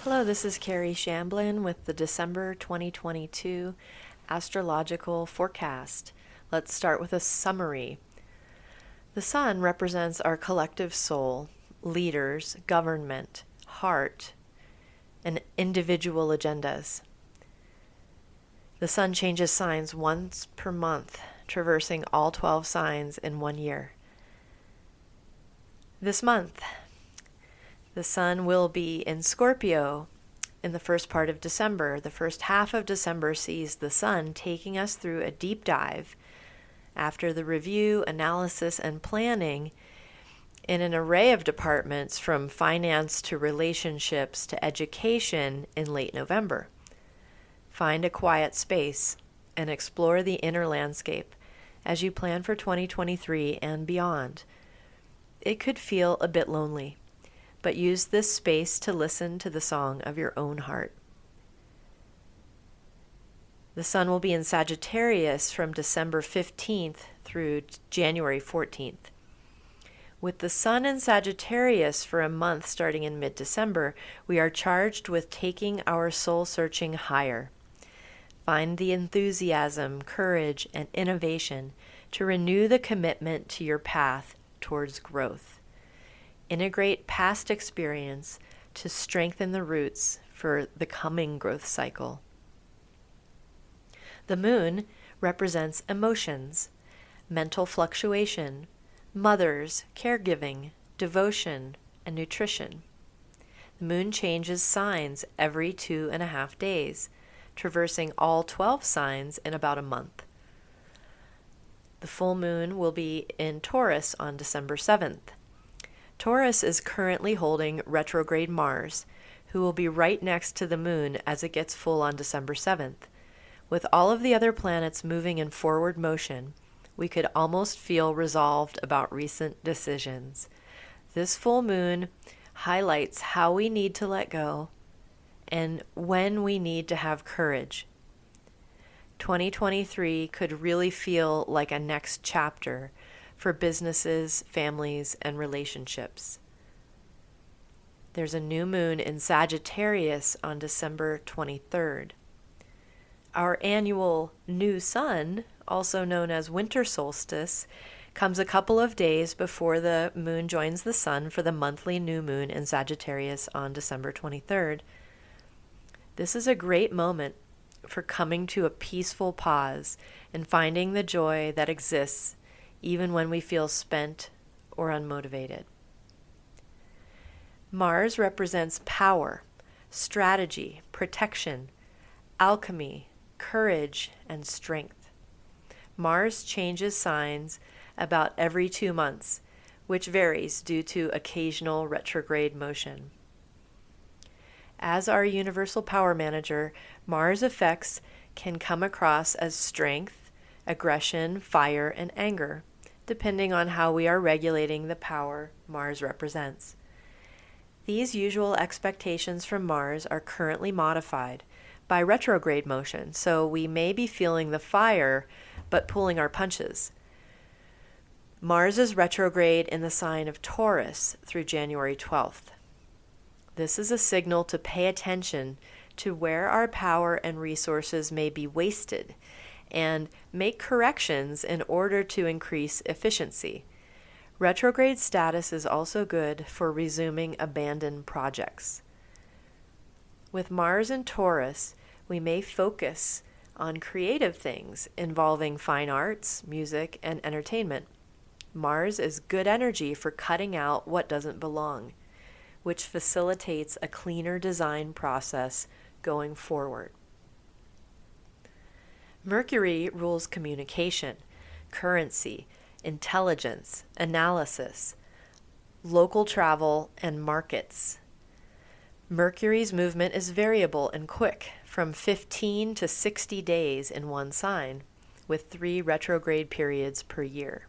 Hello, this is Kerry Shamblin with the December 2022 Astrological forecast. Let's start with a summary. The sun represents our collective soul, leaders, government, heart, and individual agendas. The sun changes signs once per month, traversing all 12 signs in 1 year. This month, the sun will be in Scorpio in the first part of December. The first half of December sees the sun taking us through a deep dive after the review, analysis, and planning in an array of departments from finance to relationships to education in late November. Find a quiet space and explore the inner landscape as you plan for 2023 and beyond. It could feel a bit lonely, but use this space to listen to the song of your own heart. The sun will be in Sagittarius from December 15th through January 14th. With the sun in Sagittarius for a month starting in mid-December, we are charged with taking our soul searching higher. Find the enthusiasm, courage, and innovation to renew the commitment to your path towards growth. Integrate past experience to strengthen the roots for the coming growth cycle. The moon represents emotions, mental fluctuation, mothers, caregiving, devotion, and nutrition. The moon changes signs every 2.5 days, traversing all 12 signs in about a month. The full moon will be in Taurus on December 7th. Taurus is currently holding retrograde Mars, who will be right next to the moon as it gets full on December 7th. With all of the other planets moving in forward motion, we could almost feel resolved about recent decisions. This full moon highlights how we need to let go and when we need to have courage. 2023 could really feel like a next chapter for businesses, families, and relationships. There's a new moon in Sagittarius on December 23rd. Our annual new sun, also known as winter solstice, comes a couple of days before the moon joins the sun for the monthly new moon in Sagittarius on December 23rd. This is a great moment for coming to a peaceful pause and finding the joy that exists even when we feel spent or unmotivated. Mars represents power, strategy, protection, alchemy, courage, and strength. Mars changes signs about every 2 months, which varies due to occasional retrograde motion. As our universal power manager, Mars effects can come across as strength, aggression, fire, and anger, depending on how we are regulating the power Mars represents. These usual expectations from Mars are currently modified by retrograde motion, so we may be feeling the fire but pulling our punches. Mars is retrograde in the sign of Taurus through January 12th. This is a signal to pay attention to where our power and resources may be wasted and make corrections in order to increase efficiency. Retrograde status is also good for resuming abandoned projects. With Mars in Taurus, we may focus on creative things involving fine arts, music, and entertainment. Mars is good energy for cutting out what doesn't belong, which facilitates a cleaner design process going forward. Mercury rules communication, currency, intelligence, analysis, local travel, and markets. Mercury's movement is variable and quick, from 15 to 60 days in one sign, with 3 retrograde periods per year.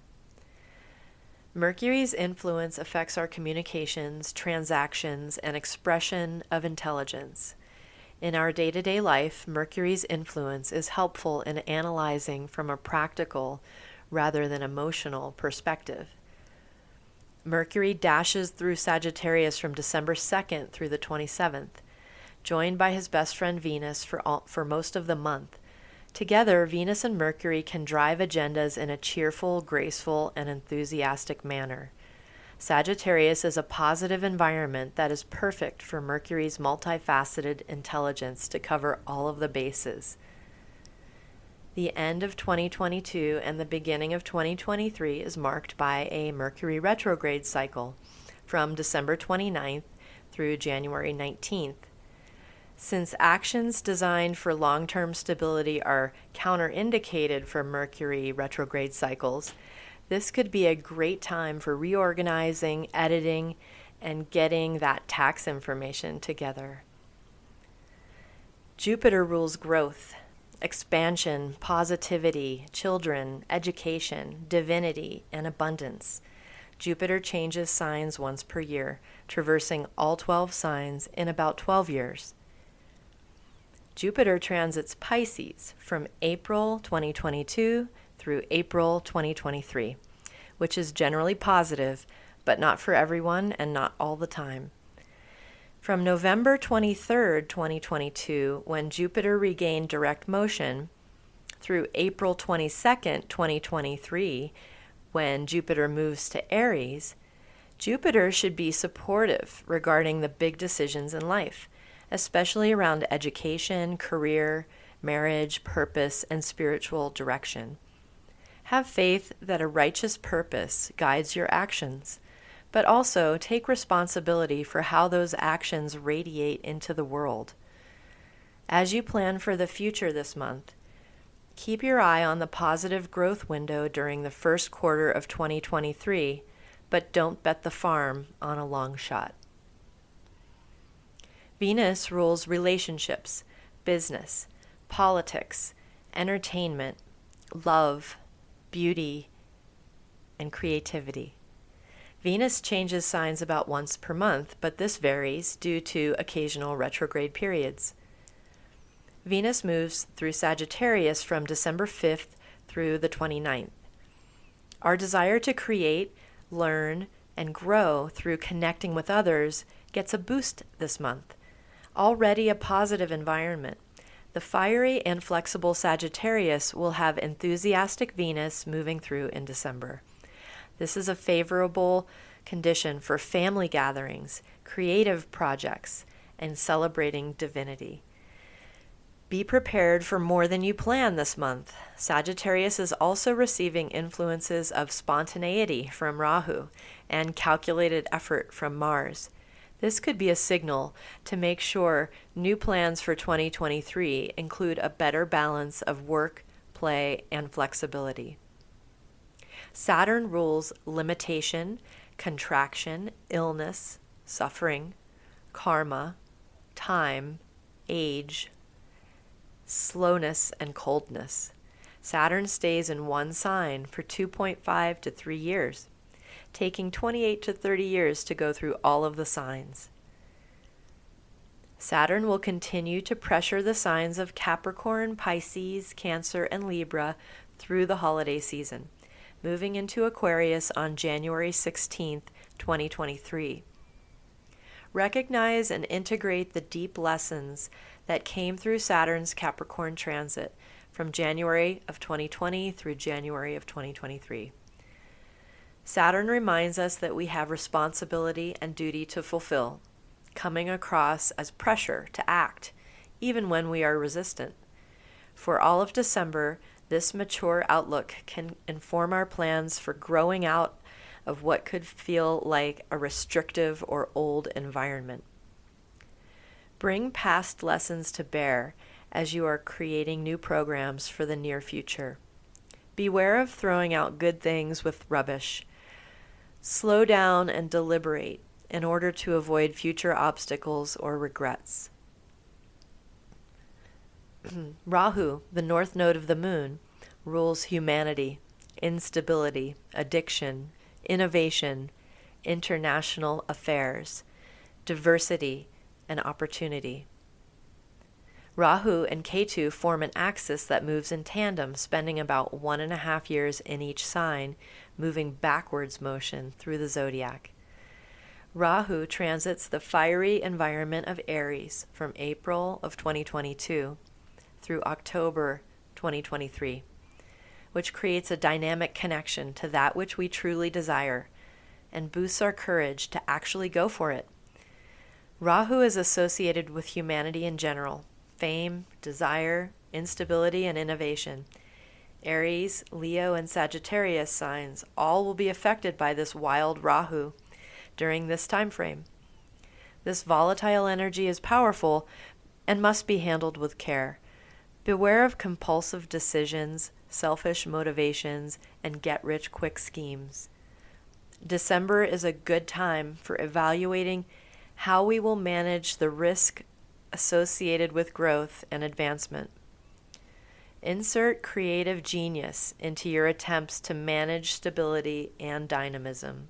Mercury's influence affects our communications, transactions, and expression of intelligence. In our day-to-day life, Mercury's influence is helpful in analyzing from a practical rather than emotional perspective. Mercury dashes through Sagittarius from December 2nd through the 27th. joined by his best friend Venus for most of the month. Together, Venus and Mercury can drive agendas in a cheerful, graceful, and enthusiastic manner. Sagittarius is a positive environment that is perfect for Mercury's multifaceted intelligence to cover all of the bases. The end of 2022 and the beginning of 2023 is marked by a Mercury retrograde cycle from December 29th through January 19th. Since actions designed for long-term stability are counterindicated for Mercury retrograde cycles, this could be a great time for reorganizing, editing, and getting that tax information together. Jupiter rules growth, expansion, positivity, children, education, divinity, and abundance. Jupiter changes signs once per year, traversing all 12 signs in about 12 years. Jupiter transits Pisces from April 2022 through April 2023, which is generally positive, but not for everyone and not all the time. From November 23rd, 2022, when Jupiter regained direct motion, through April 22nd, 2023, when Jupiter moves to Aries, Jupiter should be supportive regarding the big decisions in life, especially around education, career, marriage, purpose, and spiritual direction. Have faith that a righteous purpose guides your actions, but also take responsibility for how those actions radiate into the world. As you plan for the future this month, keep your eye on the positive growth window during the first quarter of 2023, but don't bet the farm on a long shot. Venus rules relationships, business, politics, entertainment, love, beauty, and creativity. Venus changes signs about once per month, but this varies due to occasional retrograde periods. Venus moves through Sagittarius from December 5th through the 29th. Our desire to create, learn, and grow through connecting with others gets a boost this month. Already a positive environment, the fiery and flexible Sagittarius will have enthusiastic Venus moving through in December. This is a favorable condition for family gatherings, creative projects, and celebrating divinity. Be prepared for more than you plan this month. Sagittarius is also receiving influences of spontaneity from Rahu and calculated effort from Mars. This could be a signal to make sure new plans for 2023 include a better balance of work, play, and flexibility. Saturn rules limitation, contraction, illness, suffering, karma, time, age, slowness, and coldness. Saturn stays in one sign for 2.5 to 3 years, taking 28 to 30 years to go through all of the signs. Saturn will continue to pressure the signs of Capricorn, Pisces, Cancer, and Libra through the holiday season, moving into Aquarius on January 16th, 2023. Recognize and integrate the deep lessons that came through Saturn's Capricorn transit from January of 2020 through January of 2023. Saturn reminds us that we have responsibility and duty to fulfill, coming across as pressure to act, even when we are resistant. For all of December, this mature outlook can inform our plans for growing out of what could feel like a restrictive or old environment. Bring past lessons to bear as you are creating new programs for the near future. Beware of throwing out good things with rubbish. Slow down and deliberate in order to avoid future obstacles or regrets. Rahu, the north node of the moon, rules humanity, instability, addiction, innovation, international affairs, diversity, and opportunity. Rahu and Ketu form an axis that moves in tandem, spending about 1.5 years in each sign, moving backwards motion through the zodiac. Rahu transits the fiery environment of Aries from April of 2022 through October 2023, which creates a dynamic connection to that which we truly desire and boosts our courage to actually go for it. Rahu is associated with humanity in general, fame, desire, instability, and innovation. Aries, Leo, and Sagittarius signs all will be affected by this wild Rahu during this time frame. This volatile energy is powerful and must be handled with care. Beware of compulsive decisions, selfish motivations, and get-rich-quick schemes. December is a good time for evaluating how we will manage the risk associated with growth and advancement. Insert creative genius into your attempts to manage stability and dynamism.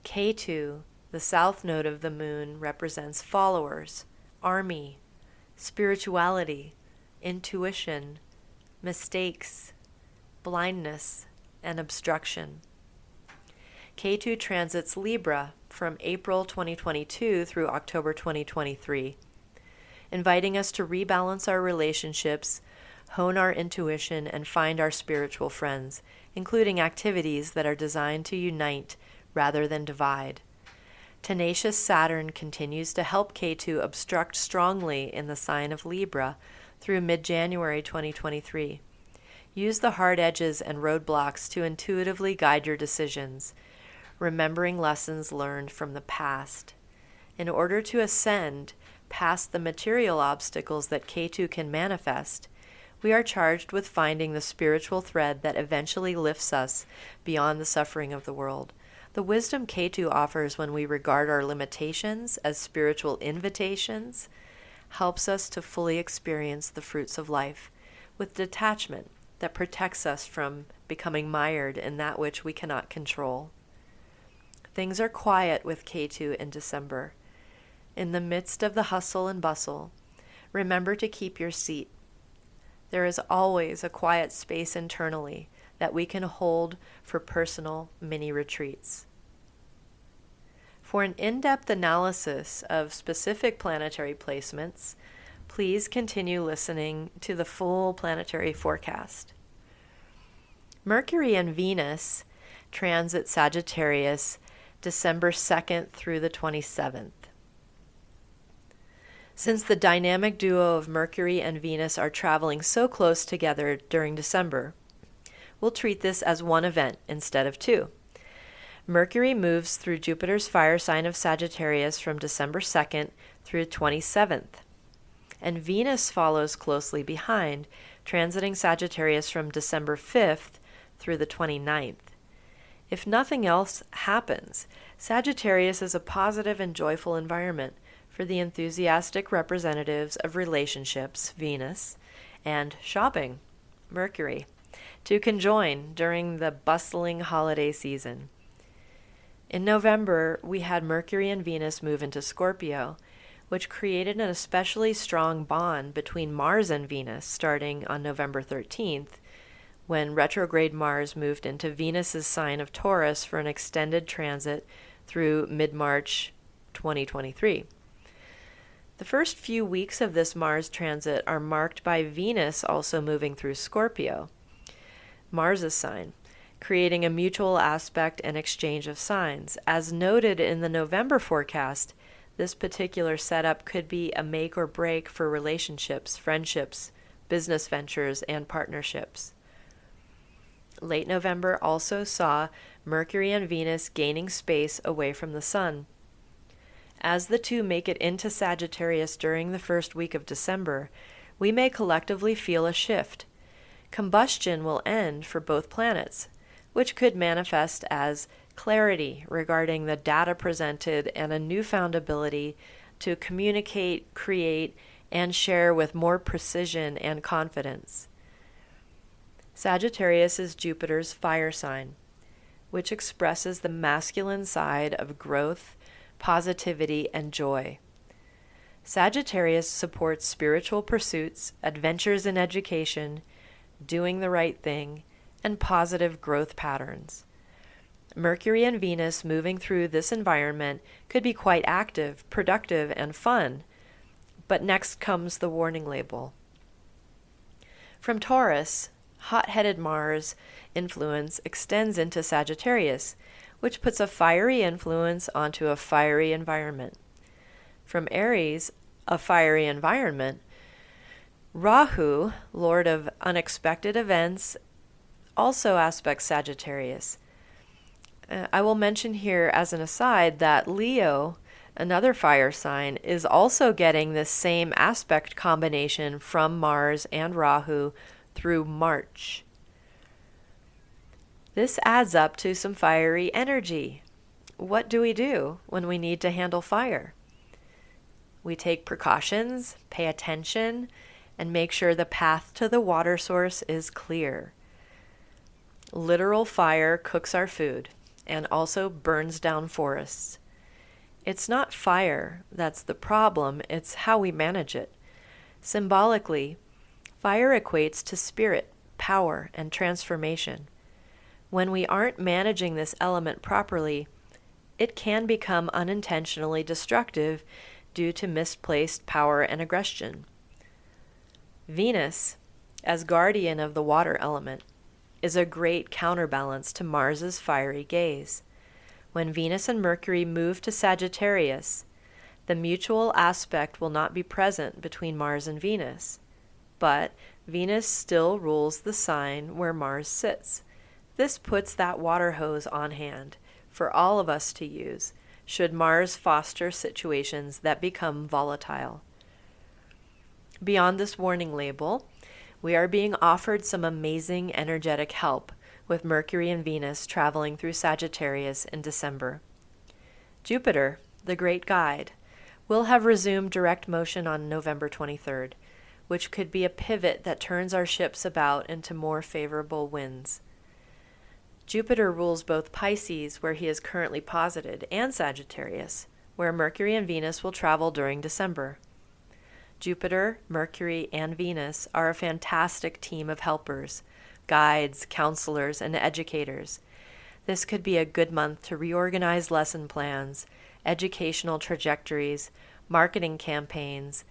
Ketu, the south node of the moon, represents followers, army, spirituality, intuition, mistakes, blindness, and obstruction. Ketu transits Libra from April 2022 through October 2023, inviting us to rebalance our relationships, hone our intuition, and find our spiritual friends, including activities that are designed to unite rather than divide. Tenacious Saturn continues to help Ketu obstruct strongly in the sign of Libra through mid-January 2023. Use the hard edges and roadblocks to intuitively guide your decisions, remembering lessons learned from the past. In order to ascend past the material obstacles that Ketu can manifest, we are charged with finding the spiritual thread that eventually lifts us beyond the suffering of the world. The wisdom Ketu offers when we regard our limitations as spiritual invitations helps us to fully experience the fruits of life with detachment that protects us from becoming mired in that which we cannot control. Things are quiet with Ketu in December. In the midst of the hustle and bustle, remember to keep your seat. There is always a quiet space internally that we can hold for personal mini retreats. For an in-depth analysis of specific planetary placements, please continue listening to the full planetary forecast. Mercury and Venus transit Sagittarius December 2nd through the 27th. Since the dynamic duo of Mercury and Venus are traveling so close together during December, we'll treat this as one event instead of two. Mercury moves through Jupiter's fire sign of Sagittarius from December 2nd through 27th, and Venus follows closely behind, transiting Sagittarius from December 5th through the 29th. If nothing else happens, Sagittarius is a positive and joyful environment for the enthusiastic representatives of relationships, Venus, and shopping, Mercury, to conjoin during the bustling holiday season. In November, we had Mercury and Venus move into Scorpio, which created an especially strong bond between Mars and Venus starting on November 13th, when retrograde Mars moved into Venus's sign of Taurus for an extended transit through mid-March 2023. The first few weeks of this Mars transit are marked by Venus also moving through Scorpio, Mars's sign, creating a mutual aspect and exchange of signs. As noted in the November forecast, this particular setup could be a make or break for relationships, friendships, business ventures, and partnerships. Late November also saw Mercury and Venus gaining space away from the Sun. As the two make it into Sagittarius during the first week of December, we may collectively feel a shift. Combustion will end for both planets, which could manifest as clarity regarding the data presented and a newfound ability to communicate, create, and share with more precision and confidence. Sagittarius is Jupiter's fire sign, which expresses the masculine side of growth, positivity, and joy. Sagittarius supports spiritual pursuits, adventures in education, doing the right thing, and positive growth patterns. Mercury and Venus moving through this environment could be quite active, productive, and fun. But next comes the warning label. From Taurus, hot-headed Mars influence extends into Sagittarius, which puts a fiery influence onto a fiery environment. From Aries, a fiery environment, Rahu, Lord of unexpected events, also aspects Sagittarius. I will mention here as an aside that Leo, another fire sign, is also getting this same aspect combination from Mars and Rahu through March. This adds up to some fiery energy. What do we do when we need to handle fire? We take precautions, pay attention, and make sure the path to the water source is clear. Literal fire cooks our food and also burns down forests. It's not fire that's the problem, it's how we manage it. Symbolically, fire equates to spirit, power, and transformation. When we aren't managing this element properly, it can become unintentionally destructive due to misplaced power and aggression. Venus, as guardian of the water element, is a great counterbalance to Mars's fiery gaze. When Venus and Mercury move to Sagittarius, the mutual aspect will not be present between Mars and Venus, but Venus still rules the sign where Mars sits. This puts that water hose on hand for all of us to use, should Mars foster situations that become volatile. Beyond this warning label, we are being offered some amazing energetic help with Mercury and Venus traveling through Sagittarius in December. Jupiter, the great guide, will have resumed direct motion on November 23rd, which could be a pivot that turns our ships about into more favorable winds. Jupiter rules both Pisces, where he is currently posited, and Sagittarius, where Mercury and Venus will travel during December. Jupiter, Mercury, and Venus are a fantastic team of helpers, guides, counselors, and educators. This could be a good month to reorganize lesson plans, educational trajectories, marketing campaigns,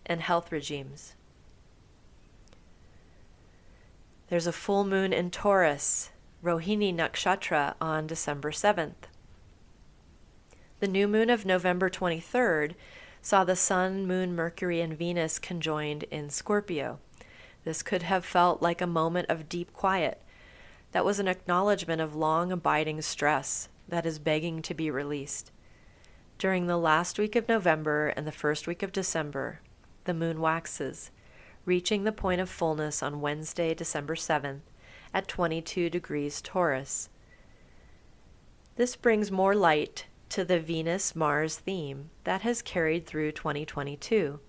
and health regimes. There's a full moon in Taurus, Rohini Nakshatra, on December 7th. The new moon of November 23rd saw the Sun, Moon, Mercury, and Venus conjoined in Scorpio. This could have felt like a moment of deep quiet. That was an acknowledgement of long abiding stress that is begging to be released. During the last week of November and the first week of December, the moon waxes, reaching the point of fullness on Wednesday, December 7th, at 22 degrees Taurus. This brings more light to the Venus-Mars theme that has carried through 2022.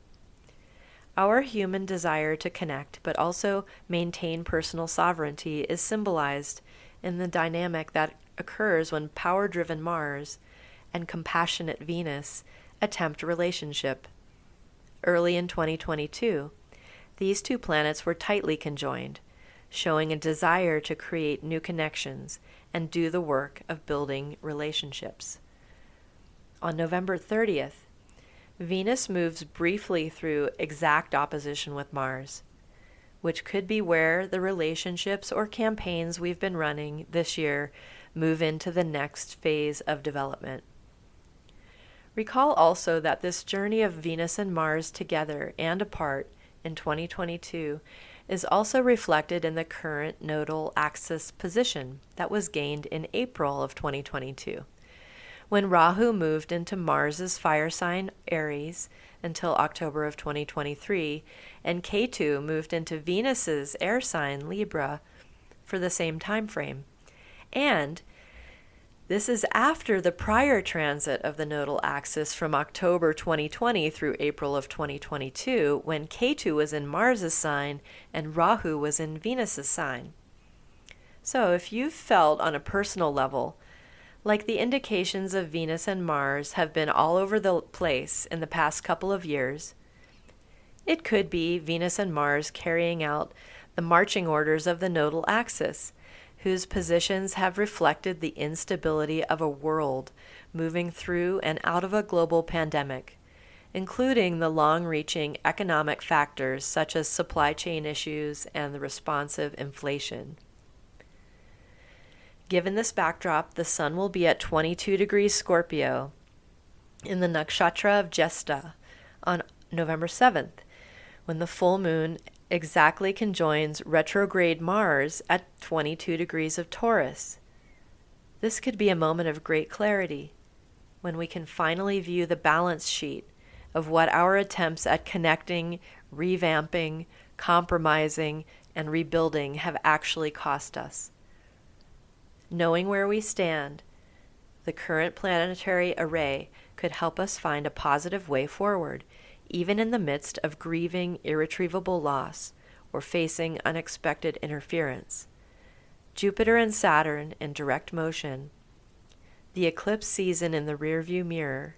Our human desire to connect but also maintain personal sovereignty is symbolized in the dynamic that occurs when power-driven Mars and compassionate Venus attempt relationship. Early in 2022, these two planets were tightly conjoined, showing a desire to create new connections and do the work of building relationships. On November 30th, Venus moves briefly through exact opposition with Mars, which could be where the relationships or campaigns we've been running this year move into the next phase of development. Recall also that this journey of Venus and Mars together and apart in 2022 is also reflected in the current nodal axis position that was gained in April of 2022. When Rahu moved into Mars's fire sign Aries until October of 2023, and Ketu moved into Venus's air sign Libra for the same time frame. And this is after the prior transit of the nodal axis from October 2020 through April of 2022, when Ketu was in Mars's sign and Rahu was in Venus's sign. So if you've felt on a personal level like the indications of Venus and Mars have been all over the place in the past couple of years, it could be Venus and Mars carrying out the marching orders of the nodal axis, whose positions have reflected the instability of a world moving through and out of a global pandemic, including the long-reaching economic factors such as supply chain issues and the responsive inflation. Given this backdrop, the Sun will be at 22 degrees Scorpio in the nakshatra of Jesta on November 7th, when the full moon exactly conjoins retrograde Mars at 22 degrees of Taurus. This could be a moment of great clarity, when we can finally view the balance sheet of what our attempts at connecting, revamping, compromising, and rebuilding have actually cost us. Knowing where we stand, the current planetary array could help us find a positive way forward, even in the midst of grieving irretrievable loss or facing unexpected interference. Jupiter and Saturn in direct motion, the eclipse season in the rearview mirror,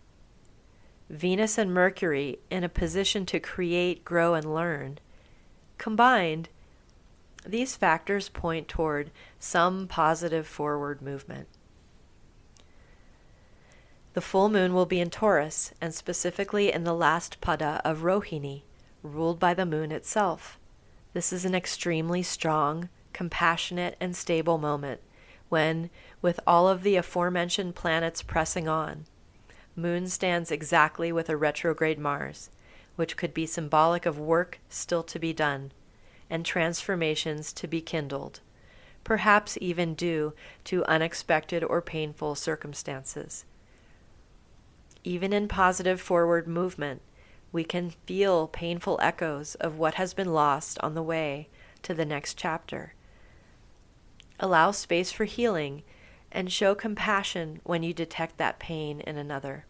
Venus and Mercury in a position to create, grow, and learn. Combined, these factors point toward some positive forward movement. The full moon will be in Taurus, and specifically in the last pada of Rohini, ruled by the moon itself. This is an extremely strong, compassionate, and stable moment when, with all of the aforementioned planets pressing on, Moon stands exactly with a retrograde Mars, which could be symbolic of work still to be done and transformations to be kindled, perhaps even due to unexpected or painful circumstances. Even in positive forward movement, we can feel painful echoes of what has been lost on the way to the next chapter. Allow space for healing and show compassion when you detect that pain in another.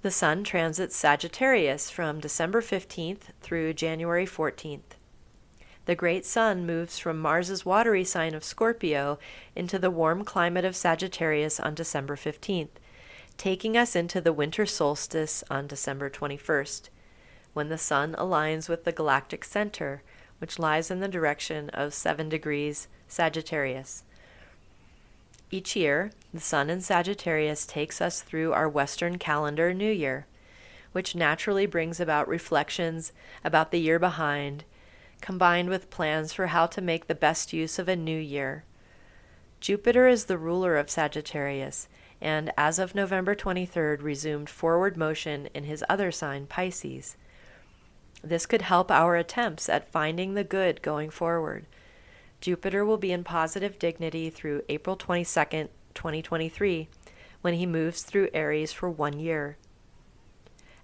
The Sun transits Sagittarius from December 15th through January 14th. The great Sun moves from Mars's watery sign of Scorpio into the warm climate of Sagittarius on December 15th, taking us into the winter solstice on December 21st, when the Sun aligns with the galactic center, which lies in the direction of 7 degrees Sagittarius. Each year, the Sun in Sagittarius takes us through our Western calendar New Year, which naturally brings about reflections about the year behind, combined with plans for how to make the best use of a new year. Jupiter is the ruler of Sagittarius, and as of November 23rd, resumed forward motion in his other sign, Pisces. This could help our attempts at finding the good going forward. Jupiter will be in positive dignity through April 22nd, 2023, when he moves through Aries for 1 year.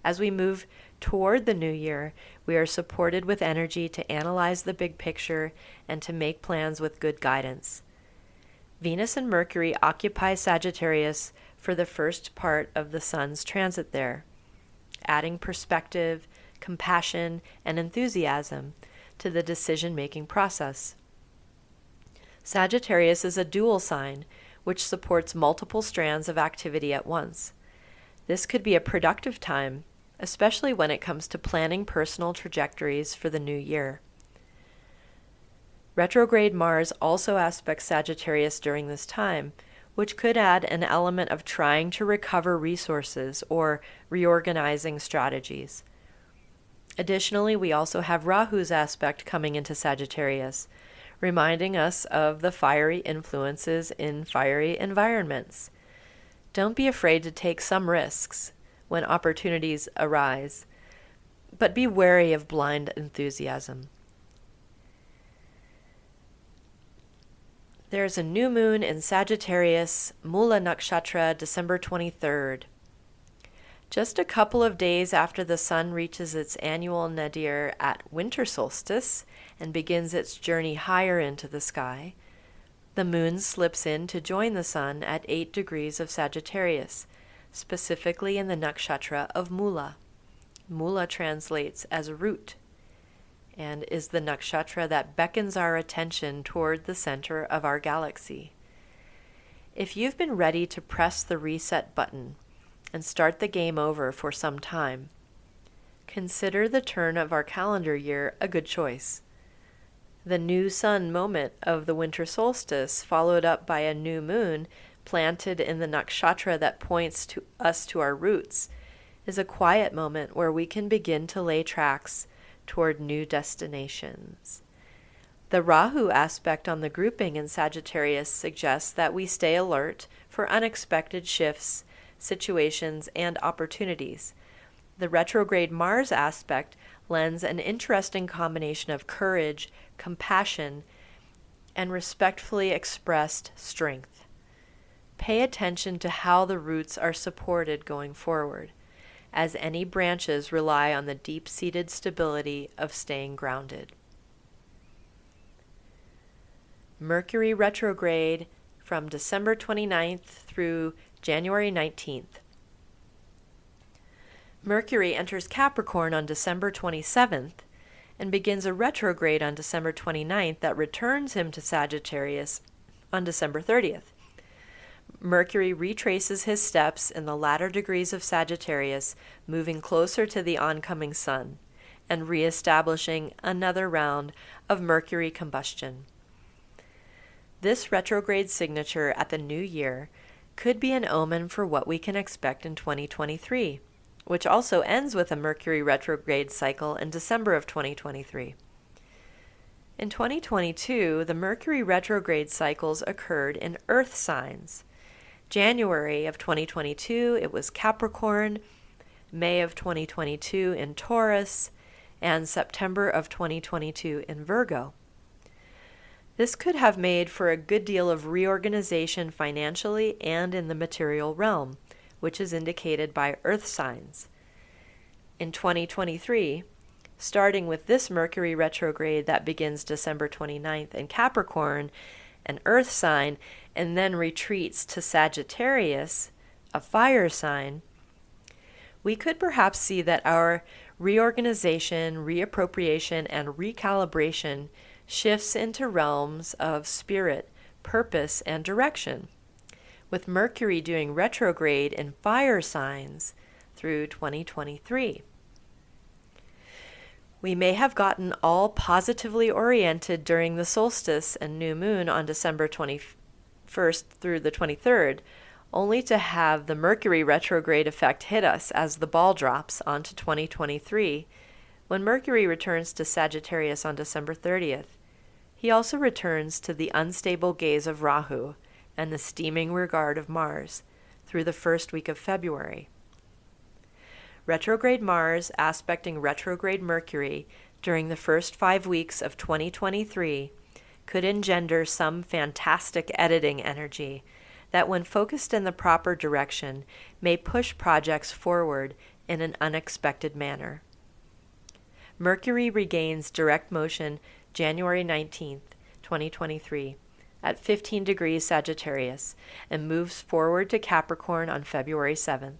As we move toward the new year, we are supported with energy to analyze the big picture and to make plans with good guidance. Venus and Mercury occupy Sagittarius for the first part of the Sun's transit there, adding perspective, compassion, and enthusiasm to the decision-making process. Sagittarius is a dual sign, which supports multiple strands of activity at once. This could be a productive time, especially when it comes to planning personal trajectories for the new year. Retrograde Mars also aspects Sagittarius during this time, which could add an element of trying to recover resources or reorganizing strategies. Additionally, we also have Rahu's aspect coming into Sagittarius, reminding us of the fiery influences in fiery environments. Don't be afraid to take some risks when opportunities arise, but be wary of blind enthusiasm. There's a new moon in Sagittarius, Mula Nakshatra, December 23rd. Just a couple of days after the Sun reaches its annual nadir at winter solstice and begins its journey higher into the sky, the moon slips in to join the Sun at 8 degrees of Sagittarius, specifically in the nakshatra of Mula. Mula translates as root and is the nakshatra that beckons our attention toward the center of our galaxy. If you've been ready to press the reset button and start the game over for some time, consider the turn of our calendar year a good choice. the new sun moment of the winter solstice, followed up by a new moon planted in the nakshatra that points to us to our roots, is a quiet moment where we can begin to lay tracks toward new destinations. The Rahu aspect on the grouping in Sagittarius suggests that we stay alert for unexpected shifts, situations, and opportunities. The retrograde Mars aspect lends an interesting combination of courage, compassion, and respectfully expressed strength. Pay attention to how the roots are supported going forward, as any branches rely on the deep-seated stability of staying grounded. Mercury retrograde from December 29th through January 19th. Mercury enters Capricorn on December 27th and begins a retrograde on December 29th that returns him to Sagittarius on December 30th. Mercury retraces his steps in the latter degrees of Sagittarius, moving closer to the oncoming sun and reestablishing another round of Mercury combustion. This retrograde signature at the new year could be an omen for what we can expect in 2023, which also ends with a Mercury retrograde cycle in December of 2023. In 2022, the Mercury retrograde cycles occurred in Earth signs. January of 2022, it was Capricorn, May of 2022 in Taurus, and September of 2022 in Virgo. This could have made for a good deal of reorganization financially and in the material realm, which is indicated by earth signs. In 2023, starting with this Mercury retrograde that begins December 29th in Capricorn, an earth sign, and then retreats to Sagittarius, a fire sign, we could perhaps see that our reorganization, reappropriation, and recalibration shifts into realms of spirit, purpose, and direction, with Mercury doing retrograde in fire signs through 2023. We may have gotten all positively oriented during the solstice and new moon on December 21st through the 23rd, only to have the Mercury retrograde effect hit us as the ball drops onto 2023, when Mercury returns to Sagittarius on December 30th. He also returns to the unstable gaze of Rahu and the steaming regard of Mars through the first week of February. Retrograde Mars aspecting retrograde Mercury during the first 5 weeks of 2023 could engender some fantastic editing energy that, when focused in the proper direction, may push projects forward in an unexpected manner. Mercury regains direct motion January 19th, 2023, at 15 degrees Sagittarius, and moves forward to Capricorn on February 7th.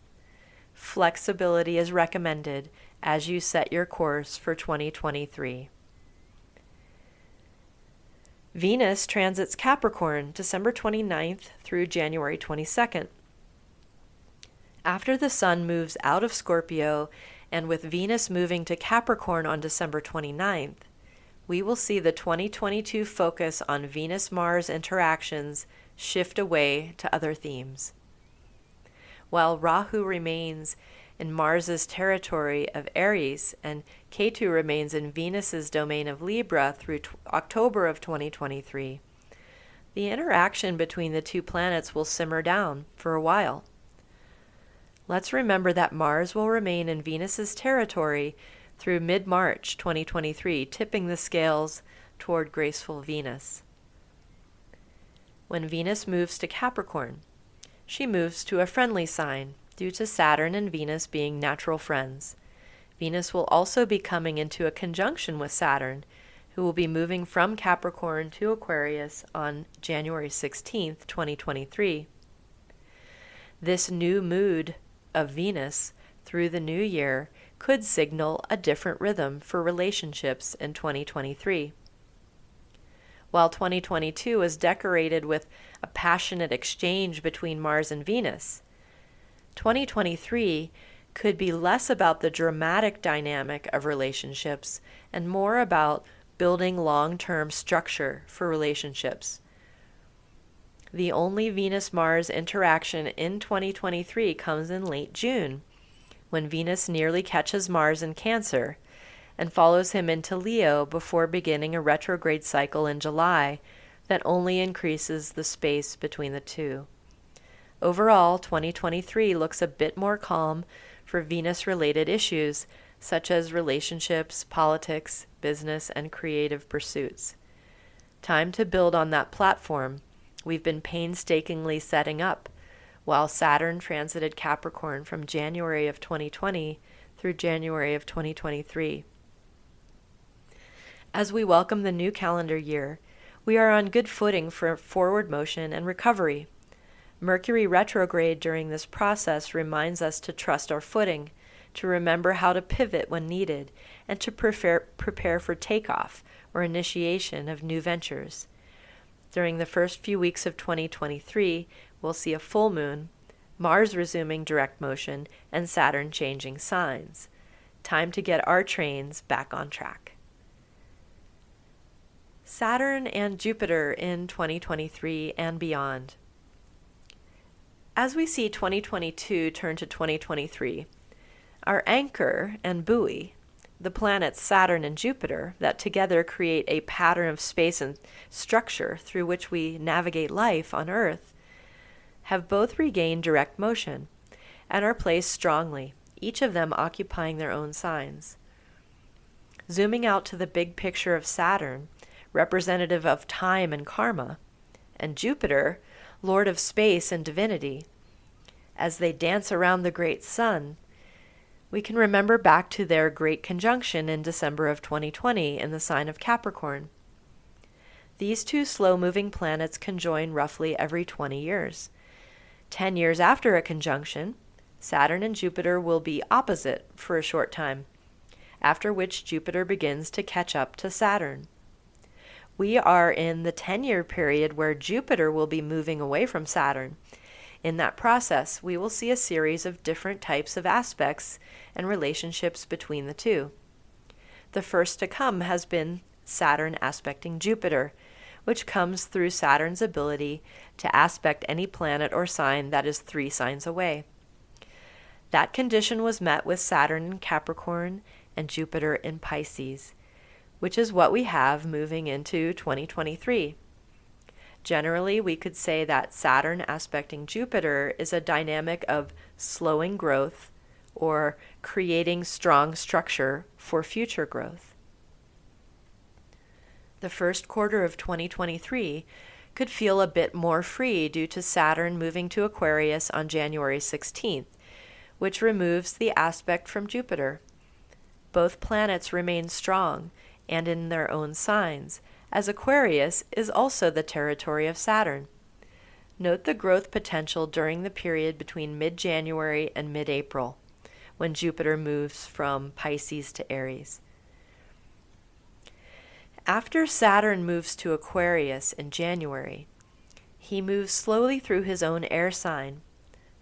Flexibility is recommended as you set your course for 2023. Venus transits Capricorn December 29th through January 22nd. After the Sun moves out of Scorpio, and with Venus moving to Capricorn on December 29th, we will see the 2022 focus on Venus-Mars interactions shift away to other themes. While Rahu remains in Mars's territory of Aries and Ketu remains in Venus's domain of Libra through October of 2023, the interaction between the two planets will simmer down for a while. Let's remember that Mars will remain in Venus's territory through mid-March 2023, tipping the scales toward graceful Venus. When Venus moves to Capricorn, she moves to a friendly sign due to Saturn and Venus being natural friends. Venus will also be coming into a conjunction with Saturn, who will be moving from Capricorn to Aquarius on January 16th, 2023. This new mood of Venus through the new year could signal a different rhythm for relationships in 2023. While 2022 was decorated with a passionate exchange between Mars and Venus, 2023 could be less about the dramatic dynamic of relationships and more about building long-term structure for relationships. The only Venus-Mars interaction in 2023 comes in late June, when Venus nearly catches Mars in Cancer and follows him into Leo before beginning a retrograde cycle in July that only increases the space between the two. Overall, 2023 looks a bit more calm for Venus-related issues such as relationships, politics, business, and creative pursuits. Time to build on that platform we've been painstakingly setting up while Saturn transited Capricorn from January of 2020 through January of 2023. As we welcome the new calendar year, we are on good footing for forward motion and recovery. Mercury retrograde during this process reminds us to trust our footing, to remember how to pivot when needed, and to prepare for takeoff or initiation of new ventures. During the first few weeks of 2023, we'll see a full moon, Mars resuming direct motion, and Saturn changing signs. Time to get our trains back on track. Saturn and Jupiter in 2023 and beyond. As we see 2022 turn to 2023, our anchor and buoy, the planets Saturn and Jupiter that together create a pattern of space and structure through which we navigate life on Earth, have both regained direct motion and are placed strongly, each of them occupying their own signs. Zooming out to the big picture of Saturn, representative of time and karma, and Jupiter, lord of space and divinity, as they dance around the great sun, we can remember back to their great conjunction in December of 2020 in the sign of Capricorn. These two slow-moving planets conjoin roughly every 20 years. 10 years after a conjunction, Saturn and Jupiter will be opposite for a short time, after which Jupiter begins to catch up to Saturn. We are in the 10-year period where Jupiter will be moving away from Saturn. In that process, we will see a series of different types of aspects and relationships between the two. The first to come has been Saturn aspecting Jupiter, which comes through Saturn's ability to aspect any planet or sign that is 3 signs away. That condition was met with Saturn in Capricorn and Jupiter in Pisces, which is what we have moving into 2023. Generally, we could say that Saturn aspecting Jupiter is a dynamic of slowing growth or creating strong structure for future growth. The first quarter of 2023 could feel a bit more free due to Saturn moving to Aquarius on January 16th, which removes the aspect from Jupiter. Both planets remain strong and in their own signs, as Aquarius is also the territory of Saturn. Note the growth potential during the period between mid-January and mid-April, when Jupiter moves from Pisces to Aries. After Saturn moves to Aquarius in January, he moves slowly through his own air sign,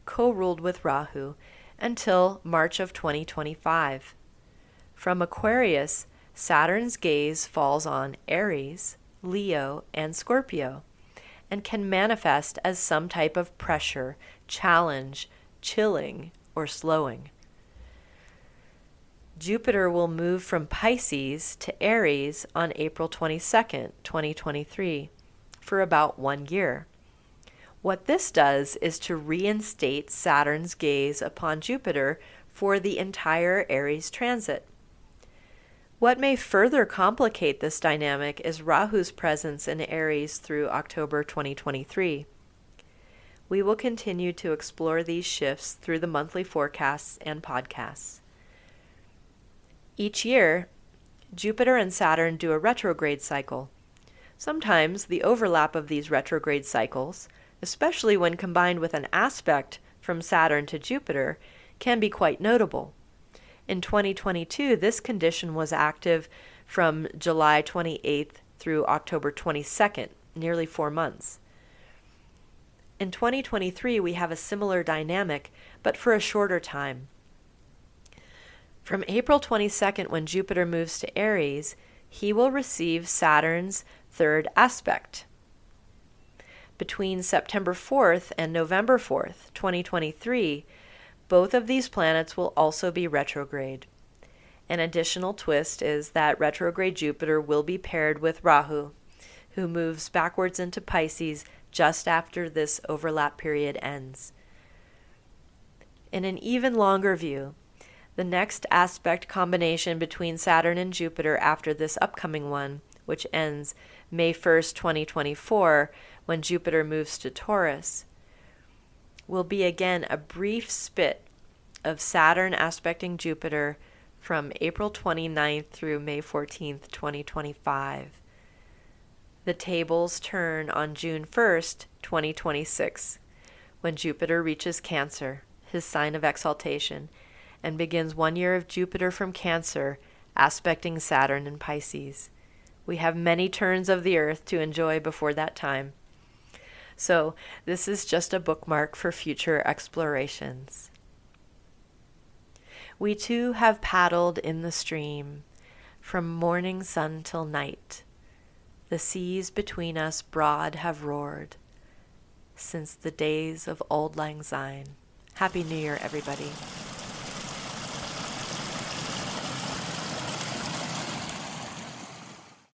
co-ruled with Rahu, until March of 2025. From Aquarius, Saturn's gaze falls on Aries, Leo, and Scorpio, and can manifest as some type of pressure, challenge, chilling, or slowing. Jupiter will move from Pisces to Aries on April 22nd, 2023, for about 1 year. What this does is to reinstate Saturn's gaze upon Jupiter for the entire Aries transit. What may further complicate this dynamic is Rahu's presence in Aries through October 2023. We will continue to explore these shifts through the monthly forecasts and podcasts. Each year, Jupiter and Saturn do a retrograde cycle. Sometimes the overlap of these retrograde cycles, especially when combined with an aspect from Saturn to Jupiter, can be quite notable. In 2022, this condition was active from July 28th through October 22nd, nearly 4 months. In 2023, we have a similar dynamic, but for a shorter time. From April 22nd, when Jupiter moves to Aries, he will receive Saturn's third aspect. Between September 4th and November 4th, 2023, both of these planets will also be retrograde. An additional twist is that retrograde Jupiter will be paired with Rahu, who moves backwards into Pisces just after this overlap period ends. In an even longer view, the next aspect combination between Saturn and Jupiter after this upcoming one, which ends May 1st, 2024, when Jupiter moves to Taurus, will be again a brief spit of Saturn aspecting Jupiter from April 29th through May 14th, 2025. The tables turn on June 1st, 2026, when Jupiter reaches Cancer, his sign of exaltation, and begins 1 year of Jupiter from Cancer, aspecting Saturn in Pisces. We have many turns of the earth to enjoy before that time. So this is just a bookmark for future explorations. We too have paddled in the stream, from morning sun till night. The seas between us broad have roared, since the days of auld lang syne. Happy New Year, everybody.